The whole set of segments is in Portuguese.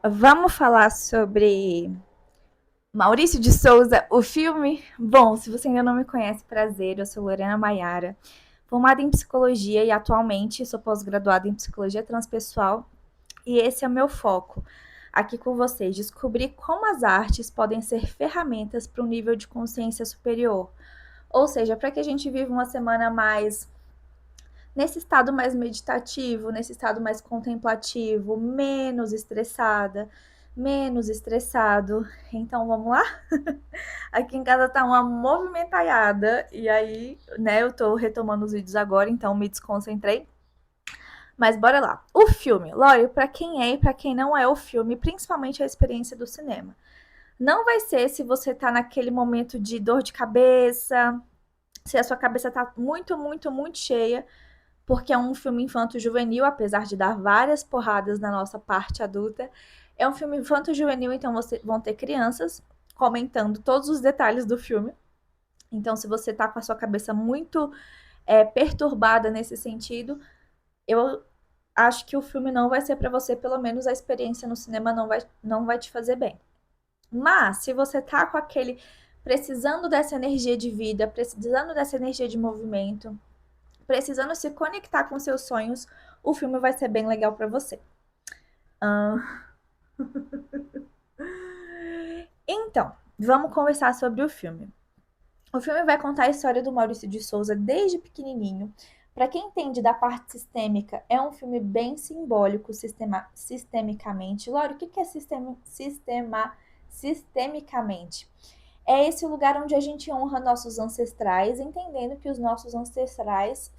Vamos falar sobre Maurício de Souza, o filme? Bom, se você ainda não me conhece, prazer, eu sou Lorena Maiara, formada em psicologia e atualmente sou pós-graduada em psicologia transpessoal e esse é o meu foco aqui com vocês, descobrir como as artes podem ser ferramentas para um nível de consciência superior, ou seja, para que a gente viva uma semana mais nesse estado mais meditativo, nesse estado mais contemplativo, menos estressada, menos estressado. Então vamos lá? Aqui em casa tá uma movimentada e aí, né, eu tô retomando os vídeos agora, então me desconcentrei. Mas bora lá. O filme, Lore, para quem é e para quem não é o filme, principalmente a experiência do cinema. Não vai ser se você tá naquele momento de dor de cabeça, se a sua cabeça tá muito, muito, muito cheia, porque é um filme infanto-juvenil, apesar de dar várias porradas na nossa parte adulta. É um filme infanto-juvenil, então vão ter crianças comentando todos os detalhes do filme. Então, se você tá com a sua cabeça muito perturbada nesse sentido, eu acho que o filme não vai ser para você, pelo menos a experiência no cinema não vai te fazer bem. Mas, se você tá com aquele precisando dessa energia de vida, precisando dessa energia de movimento, precisando se conectar com seus sonhos, o filme vai ser bem legal para você. Ah, então, vamos conversar sobre o filme. O filme vai contar a história do Maurício de Souza desde pequenininho. Para quem entende da parte sistêmica, é um filme bem simbólico sistemicamente. Lório, o que é sistemicamente? É esse lugar onde a gente honra nossos ancestrais, entendendo que os nossos ancestrais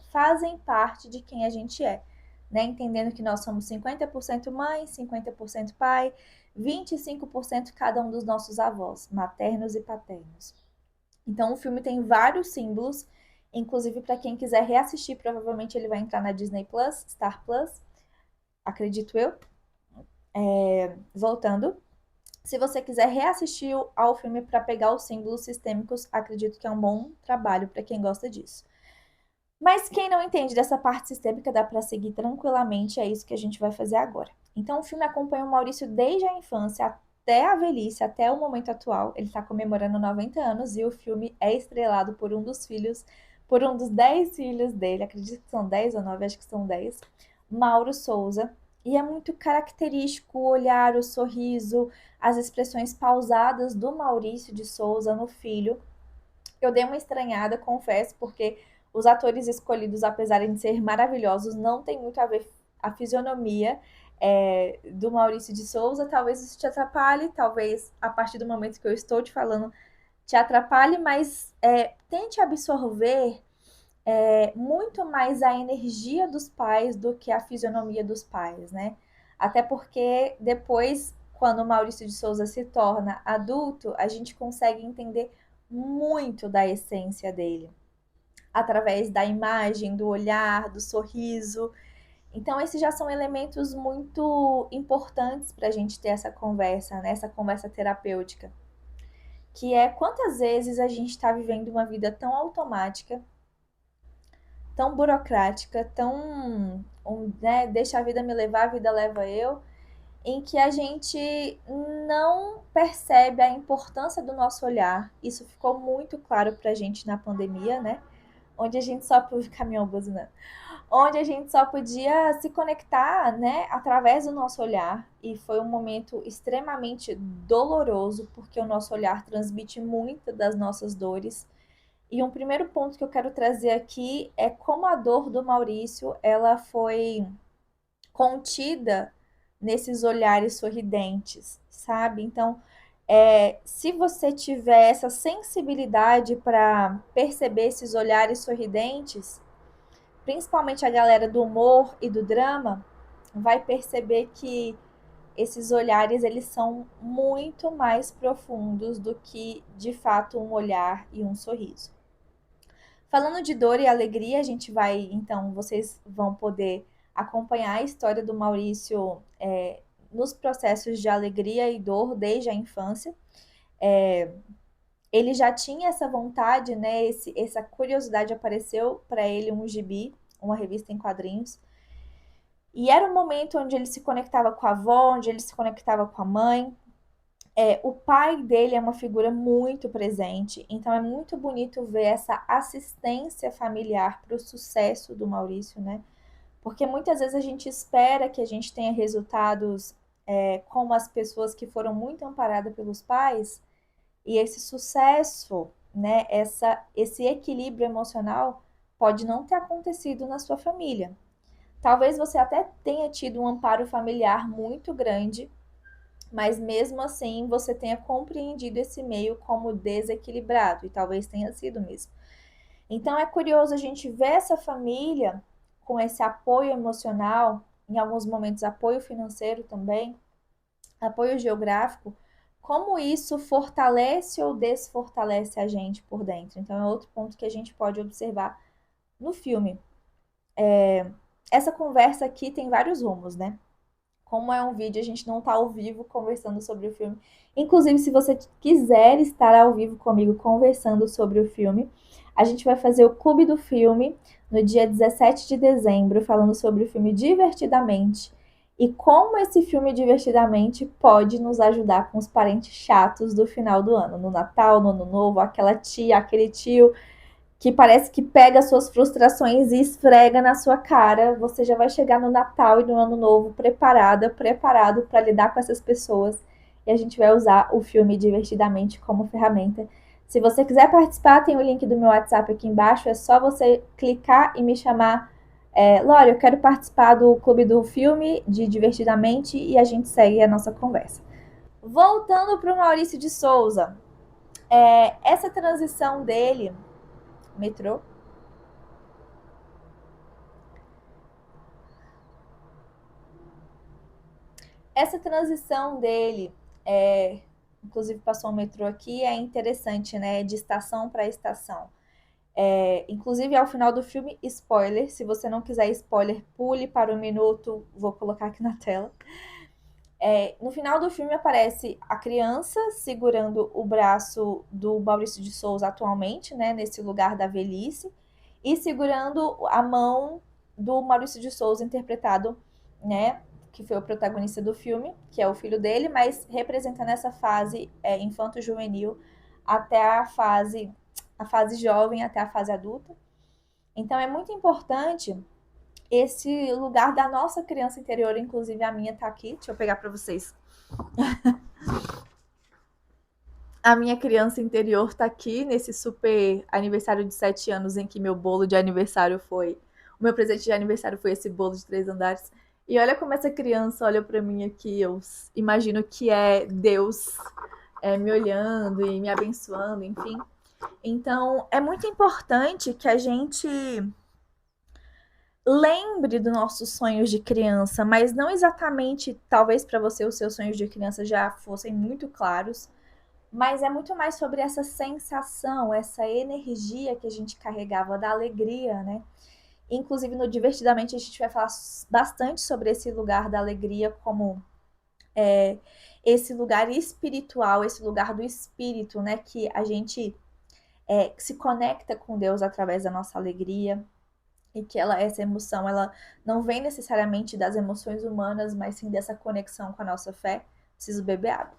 fazem parte de quem a gente é. Né? Entendendo que nós somos 50% mãe, 50% pai, 25% cada um dos nossos avós, maternos e paternos. Então, o filme tem vários símbolos, inclusive para quem quiser reassistir, provavelmente ele vai entrar na Disney Plus, Star Plus, acredito eu. Voltando, se você quiser reassistir ao filme para pegar os símbolos sistêmicos, acredito que é um bom trabalho para quem gosta disso. Mas quem não entende dessa parte sistêmica dá para seguir tranquilamente, é isso que a gente vai fazer agora. Então, o filme acompanha o Maurício desde a infância até a velhice, até o momento atual. Ele está comemorando 90 anos e o filme é estrelado por um dos filhos, por um dos 10 filhos dele, acredito que são 10 ou 9, acho que são 10, Mauro Souza. E é muito característico o olhar, o sorriso, as expressões pausadas do Maurício de Souza no filho. Eu dei uma estranhada, confesso, porque os atores escolhidos, apesar de ser maravilhosos, não tem muito a ver a fisionomia do Maurício de Souza. Talvez isso te atrapalhe, talvez a partir do momento que eu estou te falando te atrapalhe, mas tente absorver muito mais a energia dos pais do que a fisionomia dos pais, né? Até porque depois, quando o Maurício de Souza se torna adulto, a gente consegue entender muito da essência dele, através da imagem, do olhar, do sorriso. Então, esses já são elementos muito importantes para a gente ter essa conversa, né? Essa conversa terapêutica. Que é quantas vezes a gente está vivendo uma vida tão automática, tão burocrática, né, deixa a vida me levar, a vida leva eu, em que a gente não percebe a importância do nosso olhar. Isso ficou muito claro pra gente na pandemia, né? Onde a gente só podia caminhão buzinando, onde a gente só podia se conectar, né, através do nosso olhar, e foi um momento extremamente doloroso, porque o nosso olhar transmite muito das nossas dores. E um primeiro ponto que eu quero trazer aqui é como a dor do Maurício, ela foi contida nesses olhares sorridentes, sabe? Então, se você tiver essa sensibilidade para perceber esses olhares sorridentes, principalmente a galera do humor e do drama, vai perceber que esses olhares eles são muito mais profundos do que de fato um olhar e um sorriso. Falando de dor e alegria, a gente vai, então, vocês vão poder acompanhar a história do Maurício nos processos de alegria e dor desde a infância. Ele já tinha essa vontade, né? Essa curiosidade apareceu para ele um gibi, uma revista em quadrinhos. E era um momento onde ele se conectava com a avó, onde ele se conectava com a mãe. O pai dele é uma figura muito presente, então é muito bonito ver essa assistência familiar para o sucesso do Maurício, né? Porque muitas vezes a gente espera que a gente tenha resultados como as pessoas que foram muito amparadas pelos pais, e esse sucesso, né, esse equilíbrio emocional pode não ter acontecido na sua família. Talvez você até tenha tido um amparo familiar muito grande, mas mesmo assim você tenha compreendido esse meio como desequilibrado, e talvez tenha sido mesmo. Então é curioso a gente ver essa família com esse apoio emocional, em alguns momentos apoio financeiro também, apoio geográfico, como isso fortalece ou desfortalece a gente por dentro. Então é outro ponto que a gente pode observar no filme. Essa conversa aqui tem vários rumos, né? Como é um vídeo, a gente não está ao vivo conversando sobre o filme. Inclusive, se você quiser estar ao vivo comigo conversando sobre o filme, a gente vai fazer o Clube do Filme no dia 17 de dezembro, falando sobre o filme Divertidamente e como esse filme Divertidamente pode nos ajudar com os parentes chatos do final do ano, no Natal, no Ano Novo, aquela tia, aquele tio que parece que pega suas frustrações e esfrega na sua cara. Você já vai chegar no Natal e no Ano Novo preparado para lidar com essas pessoas. E a gente vai usar o filme Divertidamente como ferramenta. Se você quiser participar, tem o link do meu WhatsApp aqui embaixo. É só você clicar e me chamar. Lore, eu quero participar do clube do filme de Divertidamente e a gente segue a nossa conversa. Voltando para o Maurício de Souza, essa transição dele, metrô, essa transição dele, inclusive passou um metrô aqui, é interessante, né? De estação para estação. Inclusive, ao final do filme, spoiler. Se você não quiser spoiler, pule para o minuto. Vou colocar aqui na tela. No final do filme aparece a criança segurando o braço do Maurício de Souza atualmente, né? Nesse lugar da velhice. E segurando a mão do Maurício de Souza, interpretado, né? Que foi o protagonista do filme, que é o filho dele, mas representando essa fase infanto-juvenil até a fase jovem, até a fase adulta. Então é muito importante esse lugar da nossa criança interior, inclusive a minha tá aqui, deixa eu pegar para vocês. A minha criança interior tá aqui nesse super aniversário de 7 anos em que meu bolo de aniversário foi. O meu presente de aniversário foi esse bolo de 3 andares. E olha como essa criança olha para mim aqui. Eu imagino que é Deus me olhando e me abençoando, enfim. Então é muito importante que a gente lembre dos nossos sonhos de criança, mas não exatamente, talvez para você os seus sonhos de criança já fossem muito claros, mas é muito mais sobre essa sensação, essa energia que a gente carregava da alegria, né? Inclusive no Divertidamente a gente vai falar bastante sobre esse lugar da alegria como esse lugar espiritual, esse lugar do espírito, né? Que a gente se conecta com Deus através da nossa alegria e que essa emoção, ela não vem necessariamente das emoções humanas, mas sim dessa conexão com a nossa fé. Preciso beber água.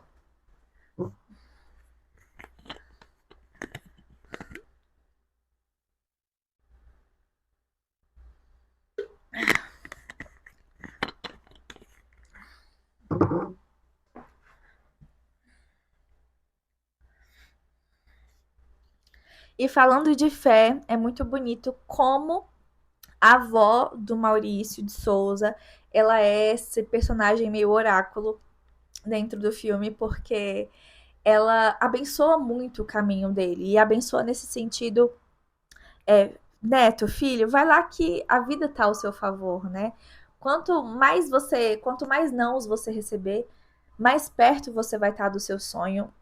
E falando de fé, é muito bonito como a avó do Maurício de Souza, ela é esse personagem meio oráculo dentro do filme, porque ela abençoa muito o caminho dele. E abençoa nesse sentido, neto, filho, vai lá que a vida tá ao seu favor, né? Quanto mais nãos você receber, mais perto você vai estar do seu sonho.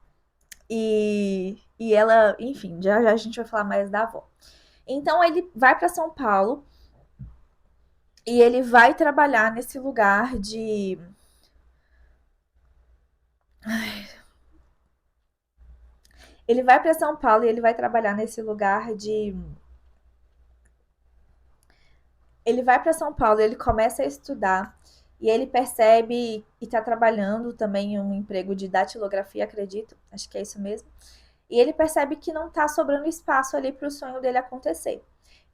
E ela, enfim, já já a gente vai falar mais da avó. Então ele vai para São Paulo e ele vai trabalhar nesse lugar de. Ele vai para São Paulo e ele vai trabalhar nesse lugar Ele vai para São Paulo, ele começa a estudar e ele percebe e está trabalhando também em um emprego de datilografia, acredito, acho que é isso mesmo. E ele percebe que não está sobrando espaço ali para o sonho dele acontecer.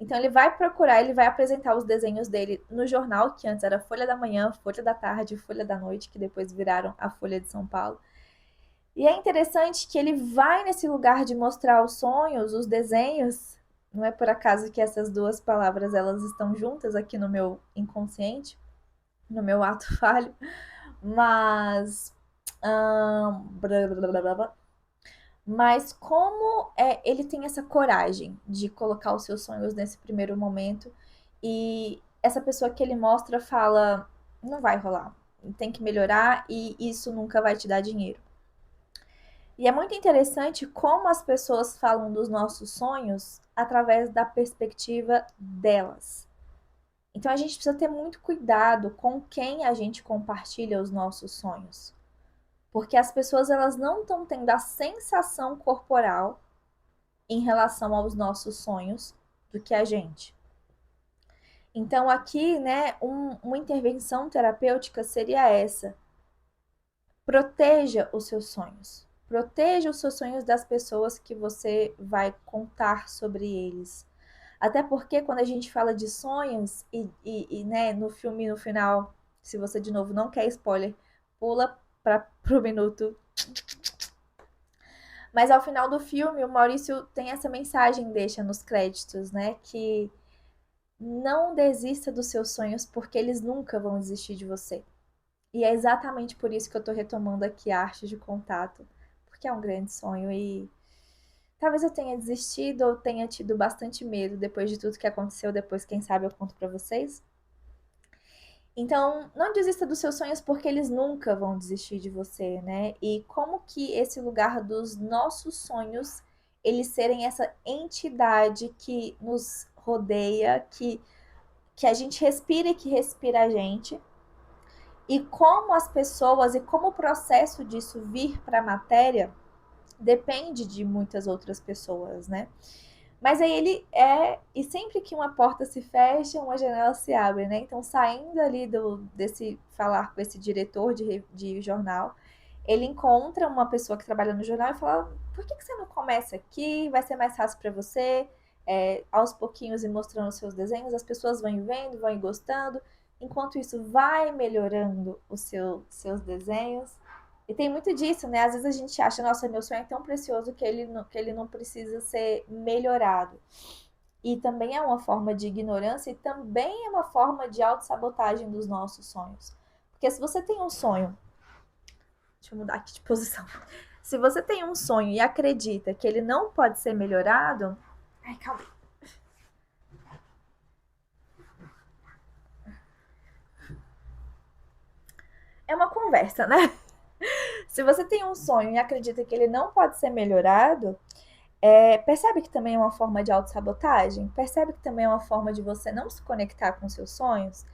Então ele vai procurar, ele vai apresentar os desenhos dele no jornal, que antes era Folha da Manhã, Folha da Tarde, Folha da Noite, que depois viraram a Folha de São Paulo. E é interessante que ele vai nesse lugar de mostrar os sonhos, os desenhos. Não é por acaso que essas duas palavras elas estão juntas aqui no meu inconsciente, no meu ato falho, mas blá, blá, blá, blá, blá. Mas como ele tem essa coragem de colocar os seus sonhos nesse primeiro momento e essa pessoa que ele mostra fala, não vai rolar, tem que melhorar e isso nunca vai te dar dinheiro. E é muito interessante como as pessoas falam dos nossos sonhos através da perspectiva delas. Então a gente precisa ter muito cuidado com quem a gente compartilha os nossos sonhos. Porque as pessoas elas não estão tendo a sensação corporal em relação aos nossos sonhos do que a gente. Então aqui, né, uma intervenção terapêutica seria essa. Proteja os seus sonhos. Proteja os seus sonhos das pessoas que você vai contar sobre eles. Até porque quando a gente fala de sonhos né, no filme, no final, se você de novo não quer spoiler, pula para o minuto. Mas ao final do filme, o Maurício tem essa mensagem, deixa nos créditos, né? Que não desista dos seus sonhos porque eles nunca vão desistir de você. E é exatamente por isso que eu tô retomando aqui a arte de contato, porque é um grande sonho e talvez eu tenha desistido ou tenha tido bastante medo depois de tudo que aconteceu, depois quem sabe eu conto para vocês. Então, não desista dos seus sonhos porque eles nunca vão desistir de você, né? E como que esse lugar dos nossos sonhos, eles serem essa entidade que nos rodeia, que a gente respira e que respira a gente, e como as pessoas e como o processo disso vir para a matéria depende de muitas outras pessoas, né? Mas aí ele e sempre que uma porta se fecha, uma janela se abre, né? Então, saindo ali desse falar com esse diretor de jornal, ele encontra uma pessoa que trabalha no jornal e fala: por que você não começa aqui? Vai ser mais fácil para você. Aos pouquinhos e mostrando os seus desenhos, as pessoas vão vendo, vão gostando. Enquanto isso, vai melhorando os seus desenhos. E tem muito disso, né? Às vezes a gente acha, nossa, meu sonho é tão precioso que ele não precisa ser melhorado. E também é uma forma de ignorância e também é uma forma de autossabotagem dos nossos sonhos. Porque se você tem um sonho. Deixa eu mudar aqui de posição. Se você tem um sonho e acredita que ele não pode ser melhorado. Ai, calma aí. É uma conversa, né? Se você tem um sonho e acredita que ele não pode ser melhorado, percebe que também é uma forma de autossabotagem? Percebe que também é uma forma de você não se conectar com seus sonhos?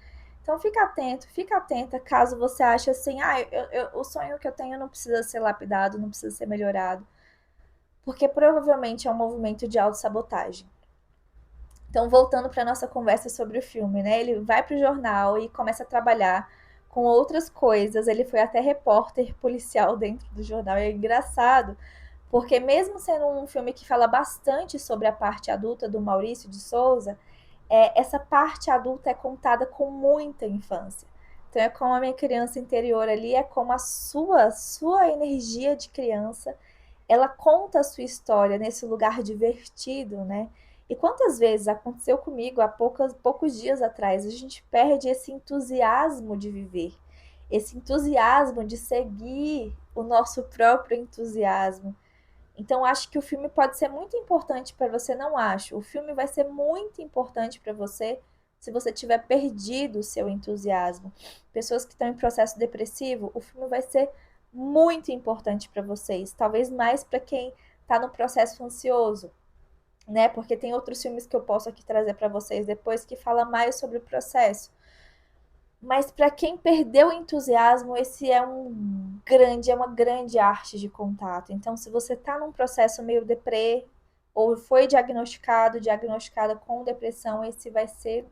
Então fica atento, fica atenta caso você ache assim, o sonho que eu tenho não precisa ser lapidado, não precisa ser melhorado. Porque provavelmente é um movimento de autossabotagem. Então, voltando para nossa conversa sobre o filme, né? Ele vai para o jornal e começa a trabalhar com outras coisas. Ele foi até repórter policial dentro do jornal. É engraçado, porque mesmo sendo um filme que fala bastante sobre a parte adulta do Maurício de Souza, essa parte adulta é contada com muita infância. Então é como a minha criança interior ali, é como a sua energia de criança, ela conta a sua história nesse lugar divertido, né? E quantas vezes aconteceu comigo há poucos dias atrás, a gente perde esse entusiasmo de viver, esse entusiasmo de seguir o nosso próprio entusiasmo. Então, acho que o filme pode ser muito importante para você, não acho. O filme vai ser muito importante para você se você tiver perdido o seu entusiasmo. Pessoas que estão em processo depressivo, o filme vai ser muito importante para vocês. Talvez mais para quem está no processo ansioso, né? Porque tem outros filmes que eu posso aqui trazer para vocês depois que fala mais sobre o processo. Mas para quem perdeu o entusiasmo, esse é uma grande arte de contato. Então, se você está num processo meio deprê, ou foi diagnosticada com depressão, esse vai ser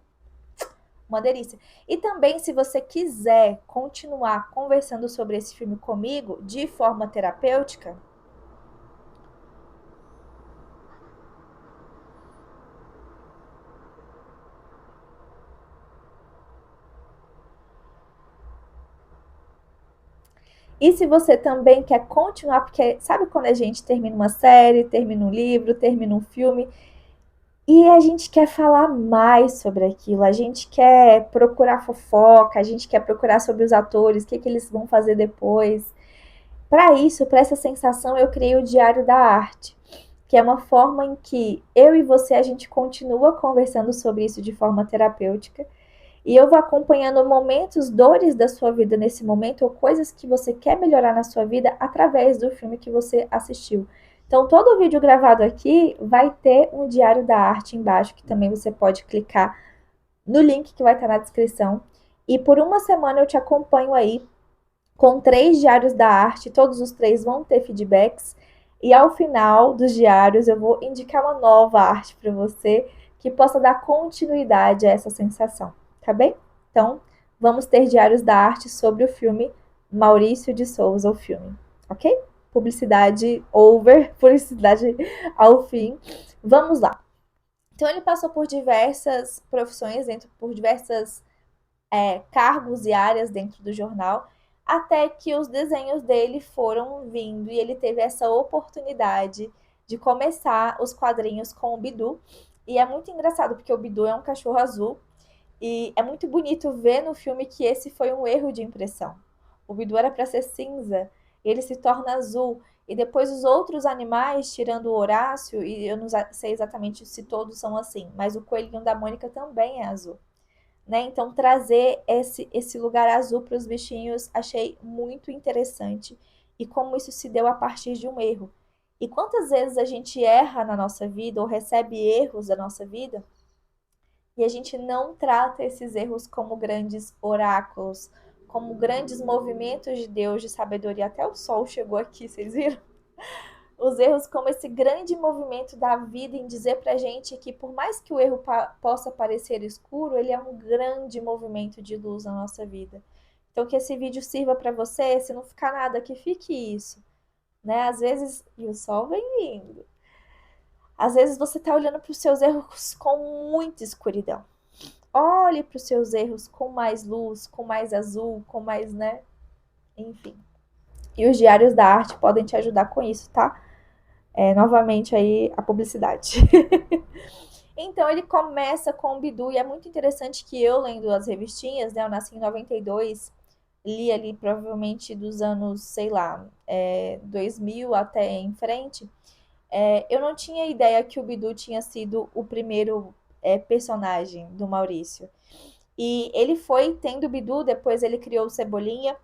uma delícia. E também, se você quiser continuar conversando sobre esse filme comigo de forma terapêutica, e se você também quer continuar, porque sabe quando a gente termina uma série, termina um livro, termina um filme, e a gente quer falar mais sobre aquilo, a gente quer procurar fofoca, a gente quer procurar sobre os atores, o que, que eles vão fazer depois. Para isso, para essa sensação, eu criei o Diário da Arte, que é uma forma em que eu e você a gente continua conversando sobre isso de forma terapêutica. E eu vou acompanhando momentos, dores da sua vida nesse momento, ou coisas que você quer melhorar na sua vida através do filme que você assistiu. Então, todo vídeo gravado aqui vai ter um diário da arte embaixo, que também você pode clicar no link que vai estar na descrição. E por uma semana eu te acompanho aí com 3 diários da arte, todos os 3 vão ter feedbacks. E ao final dos diários eu vou indicar uma nova arte para você que possa dar continuidade a essa sensação, tá bem? Então, vamos ter diários da arte sobre o filme Maurício de Souza, o filme, ok? Publicidade over, publicidade ao fim. Vamos lá. Então, ele passou por diversas profissões, por diversas cargos e áreas dentro do jornal, até que os desenhos dele foram vindo e ele teve essa oportunidade de começar os quadrinhos com o Bidu. E é muito engraçado, porque o Bidu é um cachorro azul e é muito bonito ver no filme que esse foi um erro de impressão. O Bidu era para ser cinza, ele se torna azul. E depois os outros animais, tirando o Horácio, e eu não sei exatamente se todos são assim, mas o coelhinho da Mônica também é azul. Né? Então, trazer esse lugar azul para os bichinhos achei muito interessante. E como isso se deu a partir de um erro. E quantas vezes a gente erra na nossa vida ou recebe erros da nossa vida e a gente não trata esses erros como grandes oráculos, como grandes movimentos de Deus de sabedoria. Até o sol chegou aqui, vocês viram? Os erros como esse grande movimento da vida em dizer pra gente que por mais que o erro possa parecer escuro, ele é um grande movimento de luz na nossa vida. Então que esse vídeo sirva para você, se não ficar nada, que fique isso, né? Às vezes, e o sol vem vindo. Às vezes você tá olhando para os seus erros com muita escuridão. Olhe para os seus erros com mais luz, com mais azul, com mais, né? Enfim. E os diários da arte podem te ajudar com isso, tá? Novamente aí a publicidade. Então ele começa com o Bidu e é muito interessante que eu lendo as revistinhas, né? Eu nasci em 92, li ali provavelmente dos anos, sei lá, 2000 até em frente. Eu não tinha ideia que o Bidu tinha sido o primeiro personagem do Maurício. E ele foi tendo o Bidu, depois ele criou o Cebolinha.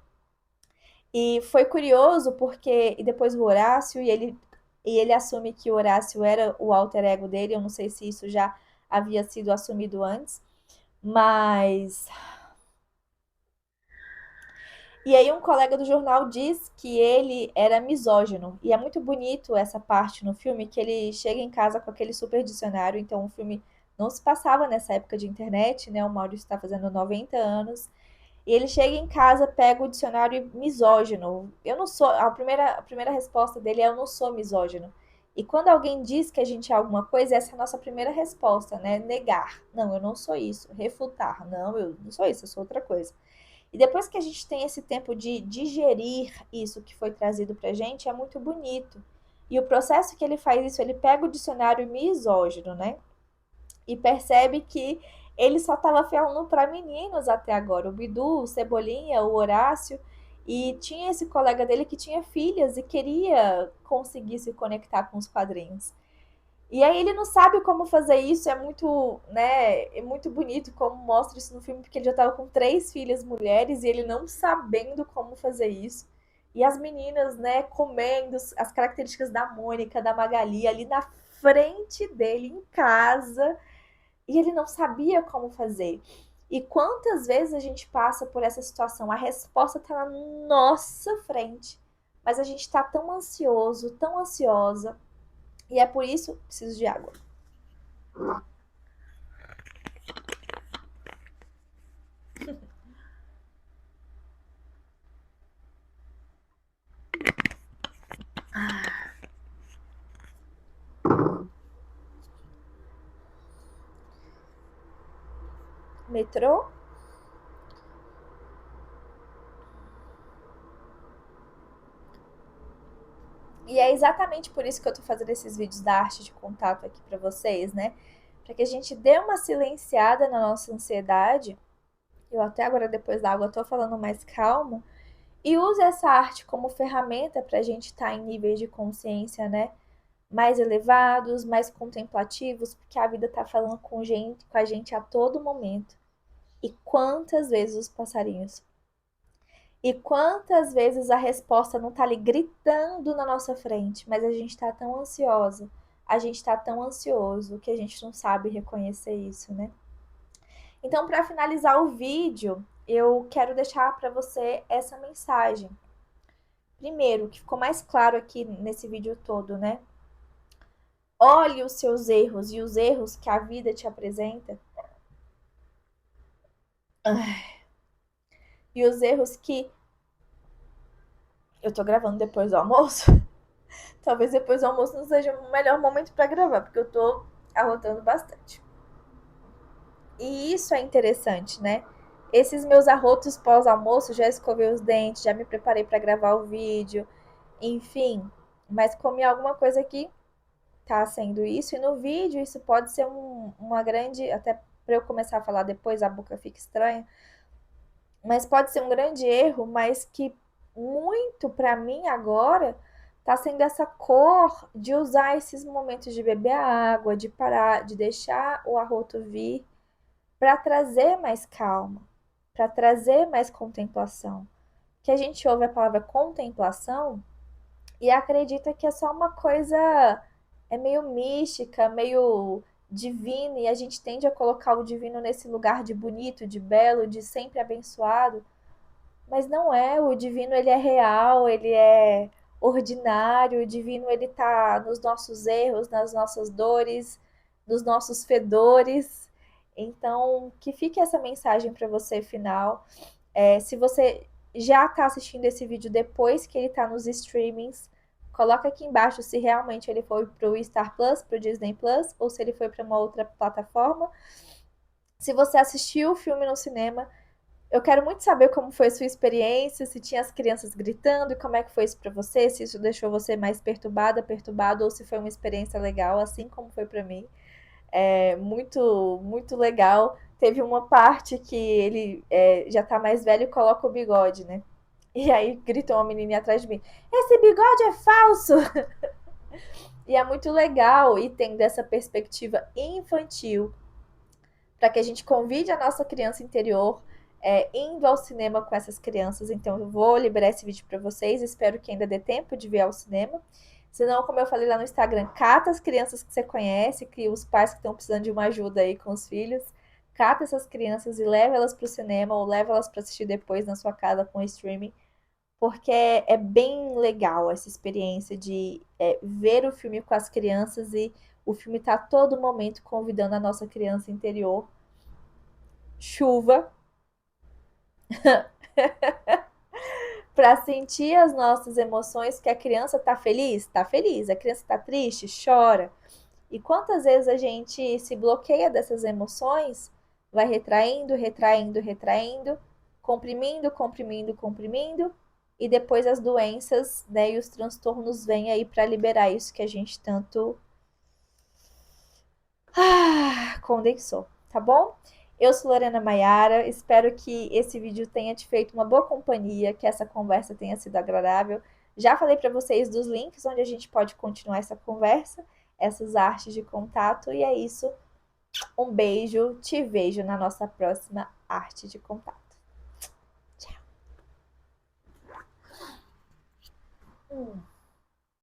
E foi curioso porque e depois o Horácio e ele assume que o Horácio era o alter ego dele. Eu não sei se isso já havia sido assumido antes, mas e aí um colega do jornal diz que ele era misógino. E é muito bonito essa parte no filme que ele chega em casa com aquele super dicionário. Então o filme não se passava nessa época de internet, né? O Maurício está fazendo 90 anos. E ele chega em casa, pega o dicionário misógino. Eu não sou. A primeira resposta dele é: eu não sou misógino. E quando alguém diz que a gente é alguma coisa, essa é a nossa primeira resposta, né? Negar. Não, eu não sou isso. Refutar. Não, eu não sou isso, eu sou outra coisa. E depois que a gente tem esse tempo de digerir isso que foi trazido pra gente, é muito bonito. E o processo que ele faz isso, ele pega o dicionário misógino, né? E percebe que ele só estava falando para meninos até agora. O Bidu, o Cebolinha, o Horácio. E tinha esse colega dele que tinha filhas e queria conseguir se conectar com os quadrinhos. E aí ele não sabe como fazer isso, é muito, né, é muito bonito como mostra isso no filme, porque ele já estava com 3 filhas mulheres e ele não sabendo como fazer isso. E as meninas, né, comendo as características da Mônica, da Magali ali na frente dele em casa e ele não sabia como fazer. E quantas vezes a gente passa por essa situação? A resposta está na nossa frente, mas a gente está tão ansioso, tão ansiosa, e é por isso que preciso de água. metrô. E é exatamente por isso que eu tô fazendo esses vídeos da arte de contato aqui pra vocês, né? Para que a gente dê uma silenciada na nossa ansiedade. Eu até agora, depois da água, tô falando mais calmo. E use essa arte como ferramenta para a gente estar em níveis de consciência, né? Mais elevados, mais contemplativos, porque a vida tá falando com a gente a todo momento. E quantas vezes os passarinhos? E quantas vezes a resposta não tá ali gritando na nossa frente, mas a gente tá tão ansiosa, a gente tá tão ansioso que a gente não sabe reconhecer isso, né? Então, para finalizar o vídeo, eu quero deixar para você essa mensagem. Primeiro, que ficou mais claro aqui nesse vídeo todo, né? Olhe os seus erros e os erros que a vida te apresenta. E os erros que eu tô gravando depois do almoço. Talvez depois do almoço não seja o melhor momento para gravar, porque eu tô arrotando bastante. E isso é interessante, né? Esses meus arrotos pós-almoço, já escovei os dentes, já me preparei para gravar o vídeo, enfim. Mas comi alguma coisa que tá sendo isso. E no vídeo isso pode ser uma grande. Até para eu começar a falar depois, a boca fica estranha. Mas pode ser um grande erro, mas que muito para mim agora tá sendo essa cor de usar esses momentos de beber água, de parar, de deixar o arroto vir para trazer mais calma, para trazer mais contemplação. Que a gente ouve a palavra contemplação e acredita que é só uma coisa é meio mística, meio divina, e a gente tende a colocar o divino nesse lugar de bonito, de belo, de sempre abençoado, mas não é, o divino ele é real, ele é ordinário, o divino ele tá nos nossos erros, nas nossas dores, nos nossos fedores. Então, que fique essa mensagem para você final. Se você já está assistindo esse vídeo depois que ele está nos streamings, coloca aqui embaixo se realmente ele foi para o Star Plus, para o Disney Plus, ou se ele foi para uma outra plataforma. Se você assistiu o filme no cinema, eu quero muito saber como foi a sua experiência, se tinha as crianças gritando e como é que foi isso para você, se isso deixou você mais perturbada, perturbado, ou se foi uma experiência legal, assim como foi para mim. É muito, muito legal. Teve uma parte que ele já tá mais velho e coloca o bigode, né? E aí gritou uma menininha atrás de mim: Esse bigode é falso! E é muito legal e tem dessa perspectiva infantil para que a gente convide a nossa criança interior indo ao cinema com essas crianças. Então eu vou liberar esse vídeo para vocês. Espero que ainda dê tempo de ver ao cinema. Se não, como eu falei lá no Instagram, cata as crianças que você conhece, que os pais que estão precisando de uma ajuda aí com os filhos, cata essas crianças e leva elas para o cinema ou leva elas para assistir depois na sua casa com o streaming, porque é bem legal essa experiência de ver o filme com as crianças e o filme está a todo momento convidando a nossa criança interior. Chuva, para sentir as nossas emoções, que a criança tá feliz? Tá feliz. A criança tá triste? Chora. E quantas vezes a gente se bloqueia dessas emoções, vai retraindo, retraindo, retraindo, comprimindo, comprimindo, comprimindo, e depois as doenças, né, e os transtornos vêm aí para liberar isso que a gente tanto condensou, tá bom? Eu sou Lorena Maiara, espero que esse vídeo tenha te feito uma boa companhia, que essa conversa tenha sido agradável. Já falei para vocês dos links onde a gente pode continuar essa conversa, essas artes de contato, e é isso. Um beijo, te vejo na nossa próxima arte de contato. Tchau.